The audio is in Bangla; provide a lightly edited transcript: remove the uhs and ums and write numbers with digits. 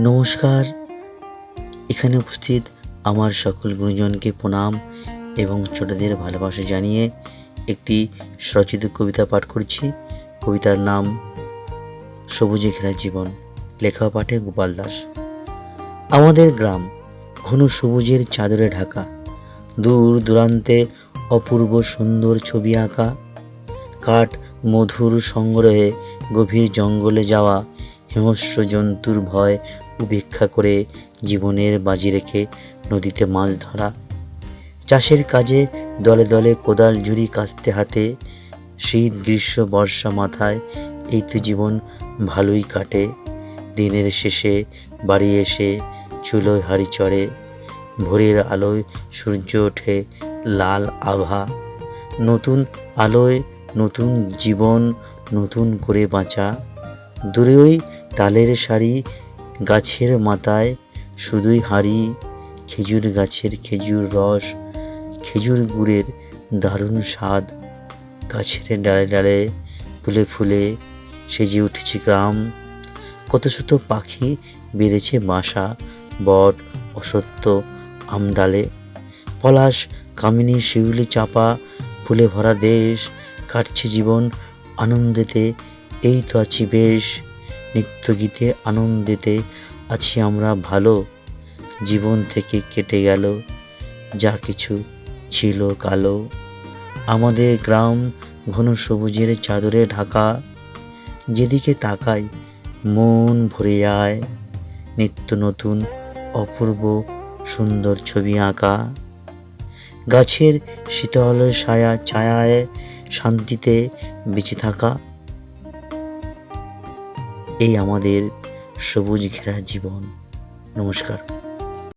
নমস্কার। এখানে উপস্থিত আমার সকল গুরুজনকে প্রণাম এবং ছোটদের ভালোবাসা জানিয়ে একটি স্বরচিত কবিতা পাঠ করছি। কবিতার নাম সবুজে ঘেরা জীবন, লেখা পাঠে গোপাল দাস। আমাদের গ্রাম ঘন সবুজের চাদরে ঢাকা, দূর দূরান্তে অপূর্ব সুন্দর ছবি আঁকা। কাঠ মধুর সংগ্রহে গভীর জঙ্গলে যাওয়া, হিংস্র জন্তুর ভয় উপেক্ষা করে জীবনের বাজি রেখে নদীতে মাছ ধরা। চাষের কাজে দলে দলে কোদাল ঝুড়ি কাস্তে হাতে, শীত গ্রীষ্ম বর্ষা মাথায় এই তো জীবন ভালোই কাটে। দিনের শেষে বাড়ি এসে চুলোয় হাঁড়ি চড়ে, ভোরের আলোয় সূর্য ওঠে লাল আভা। নতুন আলোয় নতুন জীবন, নতুন করে বাঁচা। দূরে ওই তালের সারি, গাছের মাথায় শুধুই হাঁড়ি, খেজুর গাছের খেজুর রস, খেজুর গুড়ের দারুণ স্বাদ। গাছের ডালে ডালে ফুলে ফুলে সেজে উঠেছে গ্রাম, কত শত পাখি বেঁধেছে বাসা বট অসত্য আমডালে। পলাশ কামিনী শিউলি চাপা ফুলে ভরা দেশ, কাটছে জীবন আনন্দেতে এই তো আছি বেশ। নিত্য গীতে আনন্দেতে আছি আমরা ভালো, জীবন থেকে কেটে গেল যা কিছু ছিল কালো। আমাদের গ্রাম ঘন সবুজের চাদরে ঢাকা, যেদিকে তাকাই মন ভরে যায় নিত্য নতুন অপূর্ব সুন্দর ছবি আঁকা। গাছের শীতল ছায়া ছায়ায় শান্তিতে বেঁচে থাকা, এই আমাদের সবুজ ঘেরা জীবন। নমস্কার।